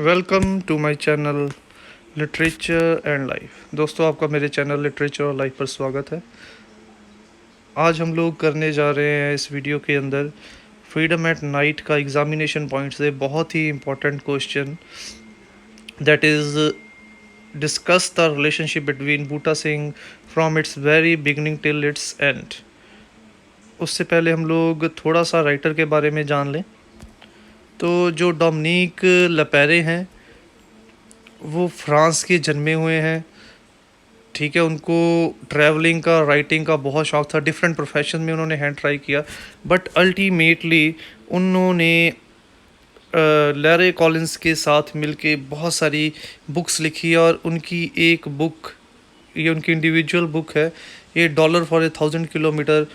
Welcome to my channel literature and life. दोस्तों, आपका मेरे चैनल लिटरेचर और लाइफ पर स्वागत है। आज हम लोग करने जा रहे हैं इस वीडियो के अंदर फ्रीडम एट नाइट का एग्जामिनेशन पॉइंट से बहुत ही important question, that is discuss the relationship between Buta Singh from its very beginning till its end. उससे पहले हम लोग थोड़ा सा राइटर के बारे में जान लें। तो जो डोमिनिक लपेरे हैं वो फ्रांस के जन्मे हुए हैं। ठीक है, उनको ट्रैवलिंग का, राइटिंग का बहुत शौक था। डिफरेंट प्रोफेशन में उन्होंने हैंड ट्राई किया, बट अल्टीमेटली उन्होंने लैरे कॉलिंस के साथ मिलके बहुत सारी बुक्स लिखी और उनकी एक बुक, ये उनकी इंडिविजुअल बुक है, ये डॉलर फॉर 1000 किलोमीटर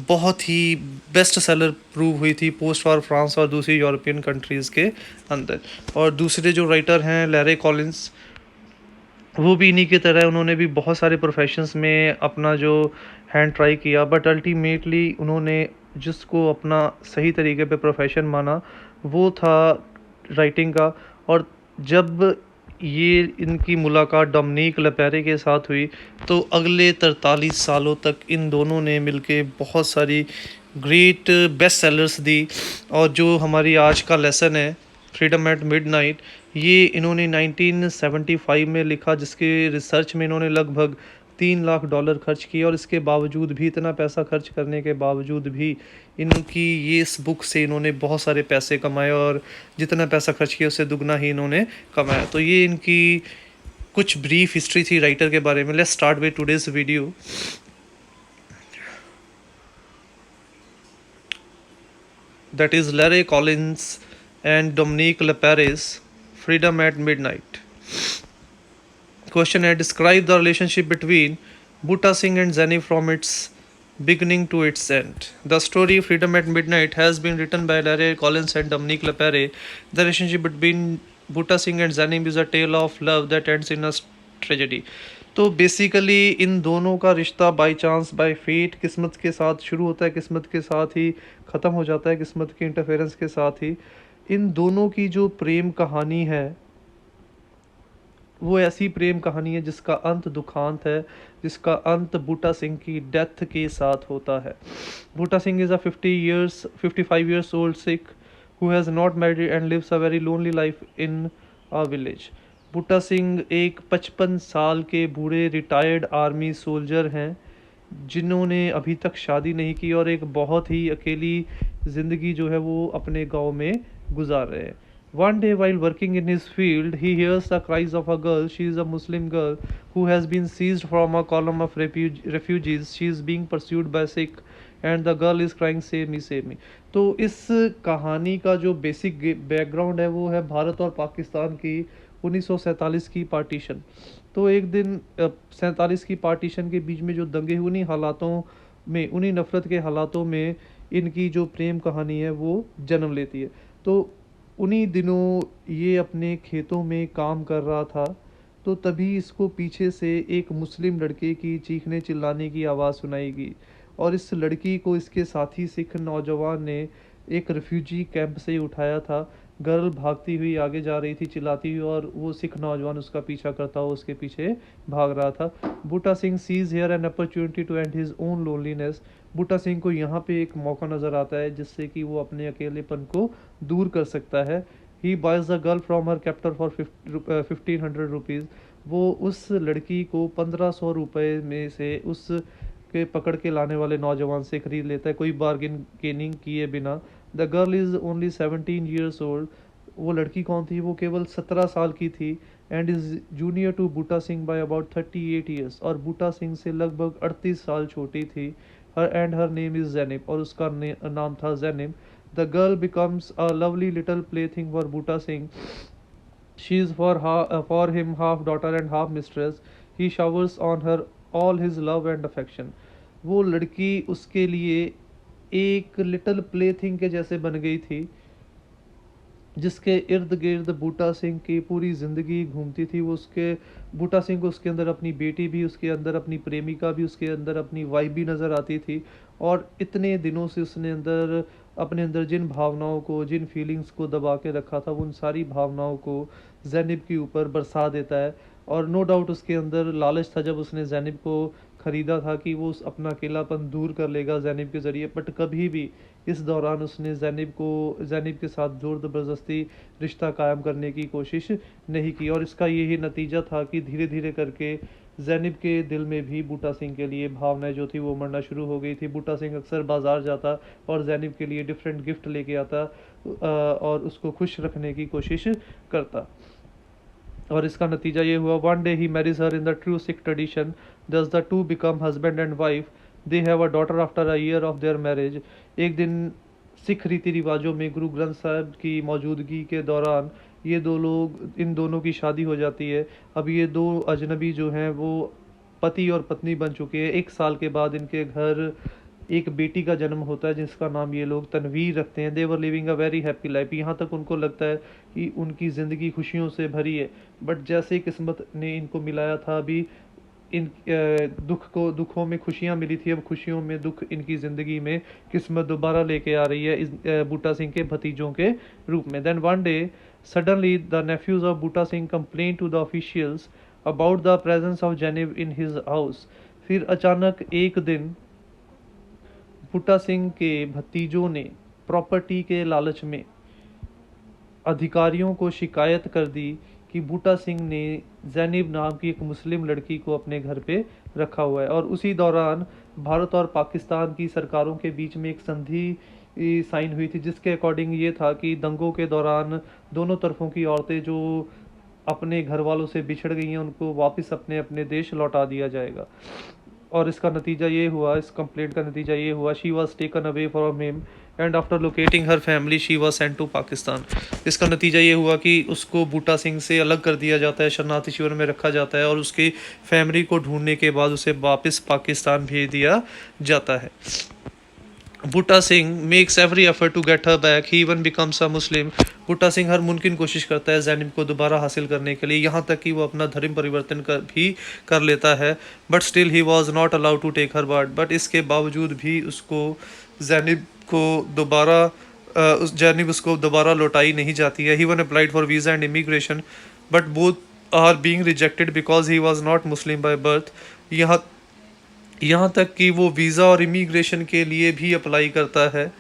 बहुत ही बेस्ट सेलर प्रूव हुई थी पोस्ट वॉर फ्रांस और दूसरी यूरोपियन कंट्रीज़ के अंदर। और दूसरे जो राइटर हैं लैरे कॉलिंस, वो भी इन्हीं की तरह उन्होंने भी बहुत सारे प्रोफेशंस में अपना जो हैंड ट्राई किया, बट अल्टीमेटली उन्होंने जिसको अपना सही तरीके पे प्रोफेशन माना वो था राइटिंग का। और जब ये इनकी मुलाकात डोमिनिक लपेरे के साथ हुई तो अगले 43 सालों तक इन दोनों ने मिलके बहुत सारी ग्रेट बेस्ट सेलर्स दी। और जो हमारी आज का लेसन है फ्रीडम एट मिडनाइट, ये इन्होंने 1975 में लिखा, जिसके रिसर्च में इन्होंने लगभग $3 लाख खर्च किए। और इसके बावजूद भी, इतना पैसा खर्च करने के बावजूद भी, इनकी ये इस बुक से इन्होंने बहुत सारे पैसे कमाए और जितना पैसा खर्च किया उससे दुगना ही इन्होंने कमाया। तो ये इनकी कुछ ब्रीफ हिस्ट्री थी राइटर के बारे में। Let's start with today's video. That is Larry Collins and Dominique Lepare's Freedom at Midnight. Question है, describe the relationship between Butta Singh and Zeni from its beginning to its end. The story Freedom at Midnight has been written by Larry Collins and Dominique Lepare. The relationship between Butta Singh and Zanim is a tale of love that ends in a tragedy. तो basically इन दोनों का रिश्ता by chance, bye fate, किस्मत के साथ शुरू होता है, किस्मत के साथ ही ख़त्म हो जाता है, किस्मत के इंटरफेरेंस के साथ ही। इन दोनों की जो प्रेम कहानी है वो ऐसी प्रेम कहानी है जिसका अंत दुखांत है, जिसका अंत बूटा सिंह की डेथ के साथ होता है। Buta Singh is a 55 years old Sikh who has not married and lives a very lonely life in a village. बूटा सिंह एक 55 साल के बूढ़े रिटायर्ड आर्मी सोल्जर हैं जिन्होंने अभी तक शादी नहीं की और एक बहुत ही अकेली ज़िंदगी जो है वो अपने गांव में गुजार रहे हैं। One day while working in his field, he hears the cries of a girl. She is a Muslim girl who has been seized from a column of refugees. She is being pursued by Sikh and the girl is crying save me save me. तो इस कहानी का जो basic background है वो है भारत और पाकिस्तान की 1947 की पार्टीशन। तो एक दिन 47 की पार्टीशन के बीच में जो दंगे हुए, उन्हीं हालातों में, उन्हीं नफ़रत के हालातों में इनकी जो प्रेम कहानी है वो जन्म लेती है। तो उन्हीं दिनों ये अपने खेतों में काम कर रहा था, तो तभी इसको पीछे से एक मुस्लिम लड़के की चीखने चिल्लाने की आवाज़ सुनाई गई। और इस लड़की को इसके साथी सिख नौजवान ने एक रिफ्यूजी कैंप से उठाया था। गर्ल भागती हुई आगे जा रही थी चिल्लाती हुई, और वो सिख नौजवान उसका पीछा करता हुआ उसके पीछे भाग रहा था। Buta Singh sees here an opportunity to end his own loneliness. Buta Singh को यहाँ पे एक मौका नज़र आता है जिससे कि वो अपने अकेलेपन को दूर कर सकता है। He buys the girl from her captor for 1500 rupees. वो उस लड़की को 1500 रुपये में से उस के पकड़ के लाने वाले नौजवान से खरीद लेता है, कोई बार्गेन गेनिंग किए बिना। The girl is only 17 years old। वो लड़की कौन थी? वो केवल 17 साल की थी। And is junior to Buta Singh by about 38 years। और बूटा सिंह से लगभग 38 साल छोटी थी। Her name is Zainab. और उसका नाम था Zainab. The girl becomes a lovely little play thing for Buta Singh. She is for him half daughter and half mistress. He showers on her all his love and affection. वो लड़की उसके लिए एक लिटिल प्ले थिंग के जैसे बन गई थी, जिसके इर्द गिर्द बूटा सिंह की पूरी ज़िंदगी घूमती थी। वो उसके बूटा सिंह को उसके अंदर अपनी बेटी भी, उसके अंदर अपनी प्रेमिका भी, उसके अंदर अपनी वाइफ भी नज़र आती थी। और इतने दिनों से उसने अंदर अपने अंदर जिन भावनाओं को, जिन फीलिंग्स को दबा के रखा था, उन सारी भावनाओं को जैनब के ऊपर बरसा देता है। और नो डाउट उसके अंदर लालच था जब उसने जैनब को ख़रीदा था कि वो अपना अकेलापन दूर कर लेगा जैनब के ज़रिए, बट कभी भी इस दौरान उसने जैनब के साथ ज़ोर ज़बरदस्ती रिश्ता कायम करने की कोशिश नहीं की। और इसका यही नतीजा था कि धीरे धीरे करके जैनब के दिल में भी बूटा सिंह के लिए भावनाएं जो थी वो मरना शुरू हो गई थी। बूटा सिंह अक्सर बाज़ार जाता और जैनब के लिए डिफरेंट गिफ्ट लेके आता और उसको खुश रखने की कोशिश करता। और इसका नतीजा ये हुआ, one day he marriage her in the true Sikh tradition, thus the two become husband and wife, they have a daughter after a year of their marriage. एक दिन सिख रीति रिवाजों में गुरु ग्रंथ साहब की मौजूदगी के दौरान इन दोनों की शादी हो जाती है। अब ये दो अजनबी जो हैं वो पति और पत्नी बन चुके हैं। 1 साल के बाद इनके घर एक बेटी का जन्म होता है जिसका नाम ये लोग तनवीर रखते हैं। They were living a very happy life. यहाँ तक उनको लगता है कि उनकी ज़िंदगी खुशियों से भरी है, बट जैसे ही किस्मत ने इनको मिलाया था, अभी इन दुखों में खुशियाँ मिली थी, अब खुशियों में दुख इनकी ज़िंदगी में किस्मत दोबारा लेके आ रही है इस बूटा सिंह के भतीजों के रूप में। Then one day suddenly the nephews of Buta Singh complain to the officials about the presence of Zainab in his house. फिर अचानक एक दिन बूटा सिंह के भतीजों ने प्रॉपर्टी के लालच में अधिकारियों को शिकायत कर दी कि बूटा सिंह ने जैनब नाम की एक मुस्लिम लड़की को अपने घर पे रखा हुआ है। और उसी दौरान भारत और पाकिस्तान की सरकारों के बीच में एक संधि साइन हुई थी जिसके अकॉर्डिंग ये था कि दंगों के दौरान दोनों तरफों की औरतें जो अपने घर वालों से बिछड़ गई हैं उनको वापस अपने अपने देश लौटा दिया जाएगा। और इसका नतीजा ये हुआ, इस कंप्लेंट का नतीजा ये हुआ, she was taken away from him and after locating her family she was sent to Pakistan. इसका नतीजा ये हुआ कि उसको बूटा सिंह से अलग कर दिया जाता है, शरणार्थी शिविर में रखा जाता है और उसकी फैमिली को ढूंढने के बाद उसे वापस पाकिस्तान भेज दिया जाता है। Buta Singh makes every effort to get her back, he even becomes a Muslim. Buta Singh हर मुमकिन कोशिश करता है जैनब को दोबारा हासिल करने के लिए, यहाँ तक कि वो अपना धर्म परिवर्तन भी कर लेता है, but still he was not allowed to take her back. But इसके बावजूद भी उसको जैनब को दोबारा उसको दोबारा लौटाई नहीं जाती है। He one applied for visa and immigration but both are being rejected because he was not Muslim by birth. यहाँ तक कि वो वीज़ा और इमिग्रेशन के लिए भी अप्लाई करता है,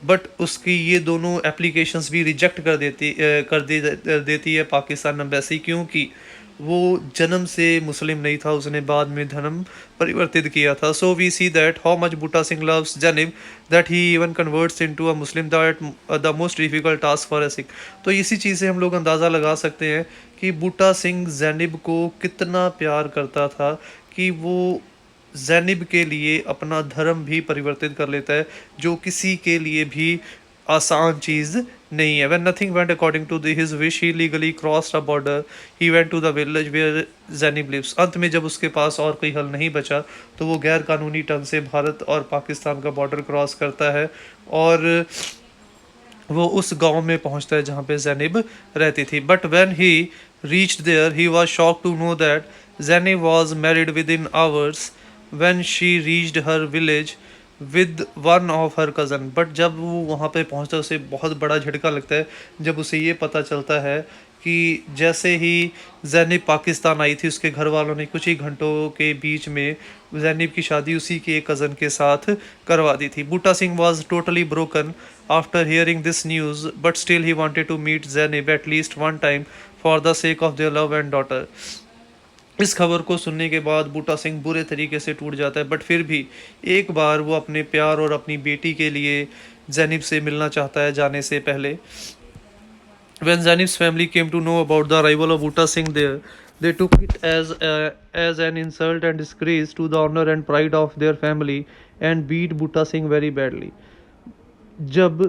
बट उसकी ये दोनों एप्लीकेशंस भी रिजेक्ट देती है पाकिस्तान एम्बेसी, क्योंकि वो जन्म से मुस्लिम नहीं था, उसने बाद में धर्म परिवर्तित किया था। So we see that how much Buta Singh loves Zainab that he even converts into a Muslim, that the most difficult task for a Sikh. तो इसी चीज़ से हम लोग अंदाज़ा लगा सकते हैं कि बूटा सिंह जैनब को कितना प्यार करता था कि वो जैनब के लिए अपना धर्म भी परिवर्तित कर लेता है, जो किसी के लिए भी आसान चीज़ नहीं है। When nothing went according to his wish, he legally crossed a border. He went to the village where Zainab lives. अंत में जब उसके पास और कोई हल नहीं बचा तो वो गैर कानूनी ढंग से भारत और पाकिस्तान का बॉर्डर क्रॉस करता है और वो उस गांव में पहुंचता है जहां पे जैनब रहती थी। But when he reached there he was shocked to know that Zainab was married within hours when she reached her village with one of her cousin. But जब वो वहाँ पे पहुँचता है उसे बहुत बड़ा झटका लगता है जब उसे ये पता चलता है कि जैसे ही जैनब पाकिस्तान आई थी उसके घर वालों ने कुछ ही घंटों के बीच में जैनब की शादी उसी के एक कज़न के साथ करवा दी थी। Buta Singh was totally broken after hearing this news, but still he wanted to meet Zainab at least one time for the sake of their love and daughter. इस खबर को सुनने के बाद बूटा सिंह बुरे तरीके से टूट जाता है, बट फिर भी एक बार वो अपने प्यार और अपनी बेटी के लिए जैनब से मिलना चाहता है जाने से पहले। When Zainab's family came to know about the arrival of Butta Singh there, they took it as an insult and disgrace to the honor and pride of their family and beat Butta Singh very badly. जब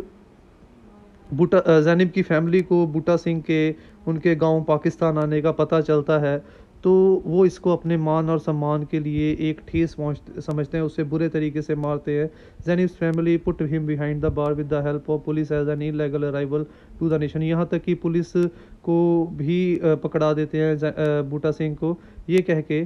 जैनब की family को बूटा सिंह के उनके गांव पाकिस्तान आने का पता चलता है तो वो इसको अपने मान और सम्मान के लिए एक ठेस समझते हैं, उसे बुरे तरीके से मारते हैं। Zainab's family put him behind the bar with the help of police as an illegal arrival to the nation. यहाँ तक कि पुलिस को भी पकड़ा देते हैं बूटा सिंह को, ये कह के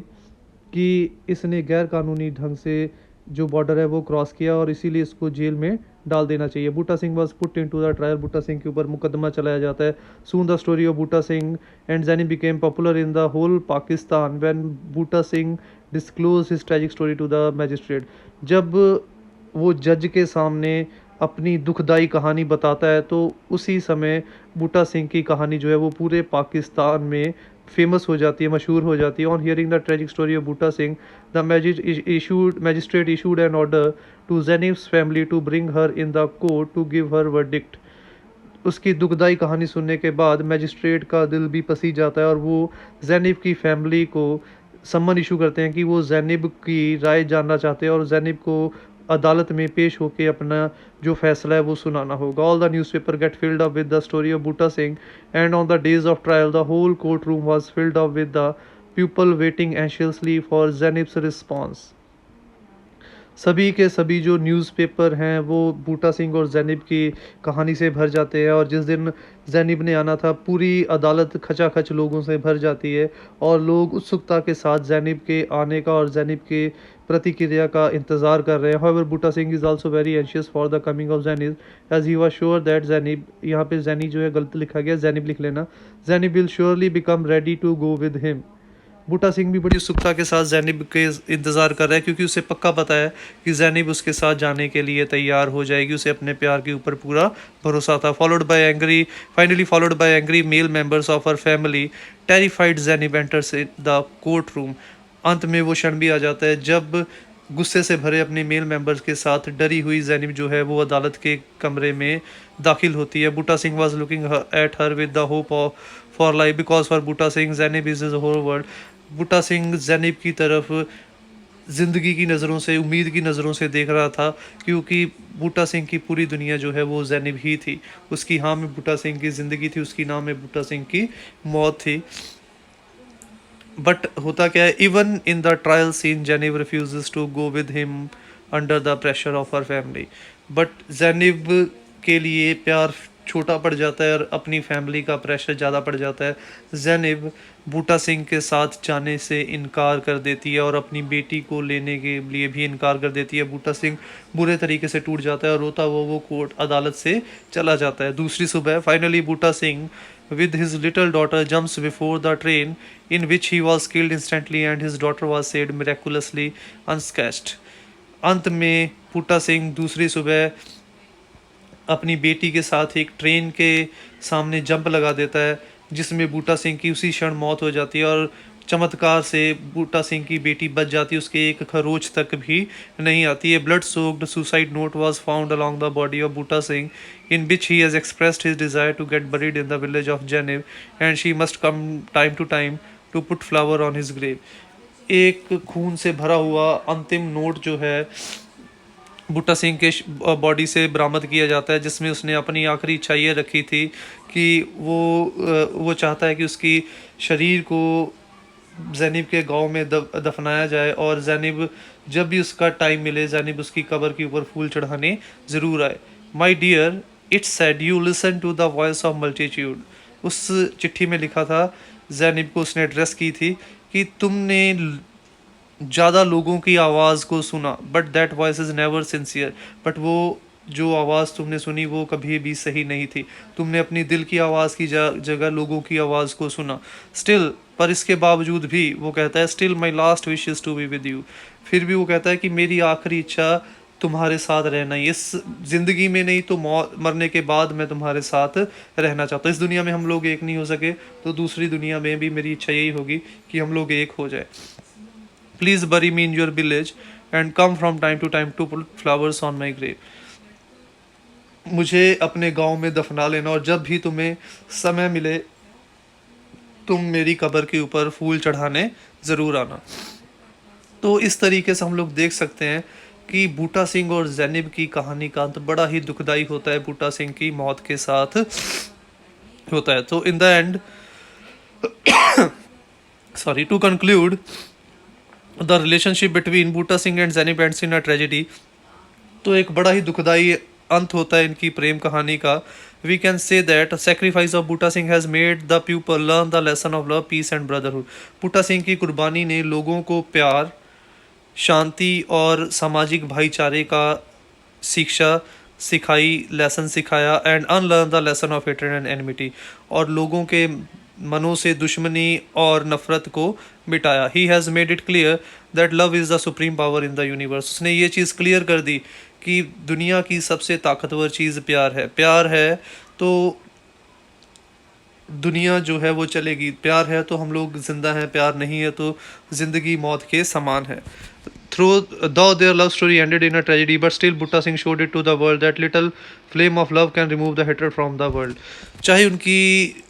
कि इसने गैर कानूनी ढंग से जो बॉर्डर है वो क्रॉस किया और इसीलिए इसको जेल में डाल देना चाहिए। Buta Singh was put into the trial. Buta Singh के ऊपर मुकदमा चलाया जाता है। Soon the story of Buta Singh and Zaini became popular in the whole Pakistan when Buta Singh disclose his tragic story to the magistrate. जब वो जज के सामने अपनी दुखदाई कहानी बताता है तो उसी समय बूटा सिंह की कहानी जो है वो पूरे पाकिस्तान में फेमस हो जाती है, मशहूर हो जाती है। On hearing the tragic story of Buta Singh the magistrate issued an order to Zainab's family to bring her in the court to give her verdict. उसकी दुखदाई कहानी सुनने के बाद मैजिस्ट्रेट का दिल भी पसीज जाता है और वो जैनिब की फैमिली को सम्मन इशू करते हैं कि वो जैनिब की राय जानना चाहते हैं और जैनिब को अदालत में पेश होकर अपना जो फैसला है वो सुनाना होगा। All the newspaper get filled up with the story of Buta Singh and on the days of trial the whole court room was filled up with the people waiting anxiously for Zainab's response. सभी के सभी जो न्यूज़पेपर हैं वो बूटा सिंह और जैनिब की कहानी से भर जाते हैं और जिस दिन जैनिब ने आना था पूरी अदालत खचाखच लोगों से भर जाती है और लोग उत्सुकता के साथ जैनिब के आने का और जैनिब के प्रतिक्रिया का इंतज़ार कर रहे हैं। However Buta Singh is also very anxious for the coming of Zainab as he was sure that Zainab, यहाँ पे जैनी जो है गलत लिखा गया, जैनिब लिख लेना, Zainab will surely become ready to go with him. Buta Singh भी बड़ी उत्सुकता के साथ जैनिब के इंतज़ार कर रहा है क्योंकि उसे पक्का पता है कि जैनिब उसके साथ जाने के लिए तैयार हो जाएगी। उसे अपने प्यार के ऊपर पूरा भरोसा था। Followed by angry male members of her family terrified Zainab enters the court room. अंत में वो क्षण भी आ जाता है जब गुस्से से भरे अपने मेल मेंबर्स के साथ डरी हुई जैनिब जो है वो अदालत के कमरे में दाखिल होती है। Buta Singh was looking at her with the hope of for life because for Buta Singh Zainab is his whole world. Buta Singh Zainab की तरफ ज़िंदगी की नज़रों से, उम्मीद की नज़रों से देख रहा था क्योंकि बूटा सिंह की पूरी दुनिया जो है वो जैनिब ही थी। उसकी हाँ में बूटा सिंह की ज़िंदगी थी, उसकी ना में बूटा सिंह की मौत थी। बट होता क्या है, even in the trial scene Zainab refuses to go with him under the pressure of her family. But Zainab के लिए प्यार छोटा पड़ जाता है और अपनी फैमिली का प्रेशर ज़्यादा पड़ जाता है। जैनिब बूटा सिंह के साथ जाने से इनकार कर देती है और अपनी बेटी को लेने के लिए भी इनकार कर देती है। बूटा सिंह बुरे तरीके से टूट जाता है और रोता वो कोर्ट अदालत से चला जाता है। दूसरी सुबह finally Buta Singh with his little daughter jumps before the train in which he was killed instantly and his daughter was saved miraculously unscathed। अंत में बूटा सिंह दूसरी सुबह अपनी बेटी के साथ एक ट्रेन के सामने जंप लगा देता है जिसमें बूटा सिंह की उसी क्षण मौत हो जाती है और चमत्कार से बूटा सिंह की बेटी बच जाती है, उसके एक खरोच तक भी नहीं आती है। Blood soaked suicide note was found along the body of Buta Singh in which he has expressed his desire to get buried in the village of Zainab and she must come time to put flower on his grave. एक खून से भरा हुआ अंतिम note जो है बूटा सिंह के body से बरामद किया जाता है जिसमें उसने अपनी आखिरी इच्छा ये रखी थी कि वो चाहता है कि उसकी शरीर को जैनिब के गांव में दफनाया जाए और जैनिब जब भी उसका टाइम मिले जैनिब उसकी कब्र के ऊपर फूल चढ़ाने ज़रूर आए। My dear it's sad you listen to the voice of multitude. उस चिट्ठी में लिखा था, जैनिब को उसने एड्रेस की थी कि तुमने ज़्यादा लोगों की आवाज़ को सुना but that voice is never sincere. But वो जो आवाज़ तुमने सुनी वो कभी भी सही नहीं थी। तुमने अपनी दिल की आवाज़ की जगह लोगों की आवाज़ को सुना। स्टिल, पर इसके बावजूद भी वो कहता है still my last wish is to be with you. फिर भी वो कहता है कि मेरी आखिरी इच्छा तुम्हारे साथ रहना ही, इस ज़िंदगी में नहीं तो मरने के बाद मैं तुम्हारे साथ रहना चाहता हूँ। इस दुनिया में हम लोग एक नहीं हो सके तो दूसरी दुनिया में भी मेरी इच्छा यही होगी कि हम लोग एक हो जाए। Please bury me in your village and come from time to time to put flowers on my grave। मुझे अपने गांव में दफना लेना और जब भी तुम्हें समय मिले तुम मेरी कब्र के ऊपर फूल चढ़ाने ज़रूर आना। तो इस तरीके से हम लोग देख सकते हैं कि बूटा सिंह और जैनिब की कहानी का अंत बड़ा ही दुखदाई होता है, बूटा सिंह की मौत के साथ होता है। तो in the end sorry to conclude the relationship between Buta Singh and Zainab ends in a tragedy. तो एक बड़ा ही दुखदाई अंत होता है इनकी प्रेम कहानी का। We can say that sacrifice of Buta Singh has made the people learn the lesson of love, peace and brotherhood. Buta Singh की कुर्बानी ने लोगों को प्यार, शांति और सामाजिक भाईचारे का शिक्षा सिखाई, लेसन सिखाया, and unlearn the lesson of hatred and enmity, और लोगों के मनों से दुश्मनी और नफरत को मिटाया। He has made it clear that love is the supreme power in the universe. उसने ये चीज़ क्लियर कर दी कि दुनिया की सबसे ताकतवर चीज़ प्यार है। प्यार है तो दुनिया जो है वो चलेगी, प्यार है तो हम लोग जिंदा हैं, प्यार नहीं है तो जिंदगी मौत के समान है। Though their love story ended in a tragedy, but still Butta Singh showed it to the world that little flame of love can remove the hatred from the world. चाहे उनकी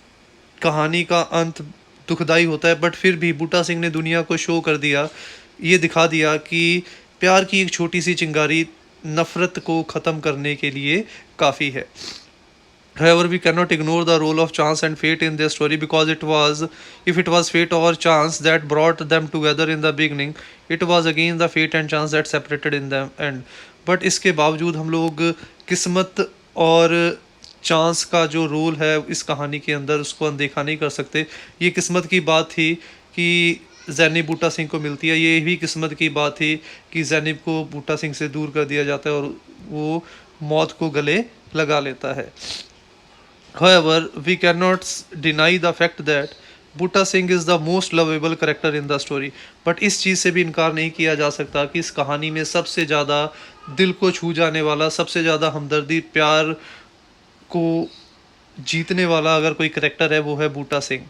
कहानी का अंत दुखदाई होता है, बट फिर भी बूटा सिंह ने दुनिया को शो कर दिया, ये दिखा दिया कि प्यार की एक छोटी सी चिंगारी नफरत को ख़त्म करने के लिए काफ़ी है। However, we cannot ignore the role of chance and fate in their story, because if it was fate or chance that brought them together in the beginning, it was again the fate and chance that separated in the end. But इसके बावजूद हम लोग किस्मत और chance का जो role है इस कहानी के अंदर, उसको अनदेखा नहीं कर सकते। ये किस्मत की बात थी कि जैनब बूटा सिंह को मिलती है, ये भी किस्मत की बात थी कि जैनब को बूटा सिंह से दूर कर दिया जाता है और वो मौत को गले लगा लेता है। However, we cannot deny the fact that Buta Singh is the most lovable character in the story. But इस चीज़ से भी इनकार नहीं किया जा सकता कि इस कहानी में सबसे ज़्यादा दिल को छू जाने वाला, सबसे ज़्यादा हमदर्दी, प्यार को जीतने वाला अगर कोई करेक्टर है वो है Buta Singh,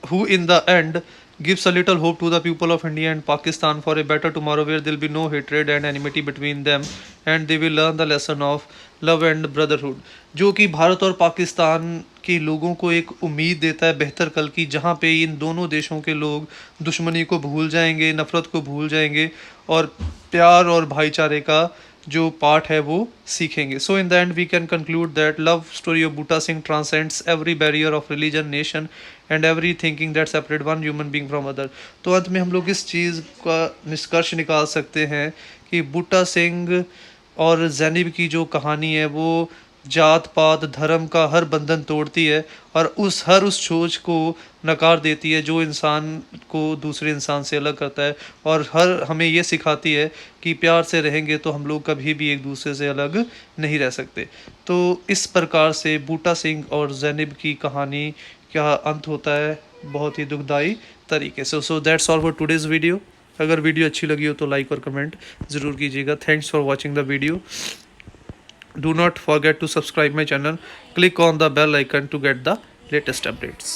who in the end gives a little hope to the people of India and Pakistan for a better tomorrow where there will be no hatred and enmity between them, and they will learn the lesson of love and brotherhood, जो कि भारत और पाकिस्तान के लोगों को एक उम्मीद देता है बेहतर कल की, जहाँ पे इन दोनों देशों के लोग दुश्मनी को भूल जाएंगे, नफरत को भूल जाएंगे और प्यार और भाईचारे का जो पाठ है वो सीखेंगे। So in the end we can conclude that love story of Buta Singh transcends every barrier of religion, nation and every thinking that separate one human being from other. तो अंत में हम लोग इस चीज़ का निष्कर्ष निकाल सकते हैं कि बूटा सिंह और जैनब की जो कहानी है वो जात पात धर्म का हर बंधन तोड़ती है और उस सोच को नकार देती है जो इंसान को दूसरे इंसान से अलग करता है, और हमें ये सिखाती है कि प्यार से रहेंगे तो हम लोग कभी भी एक दूसरे से अलग नहीं रह सकते। तो इस प्रकार से बूटा सिंह और जैनब की कहानी का अंत होता है बहुत ही दुखदाई तरीके से। So that's all for today's video. अगर वीडियो अच्छी लगी हो तो लाइक और कमेंट ज़रूर कीजिएगा। Thanks for watching the video. Do not forget to subscribe my channel. Click on the bell icon to get the latest updates.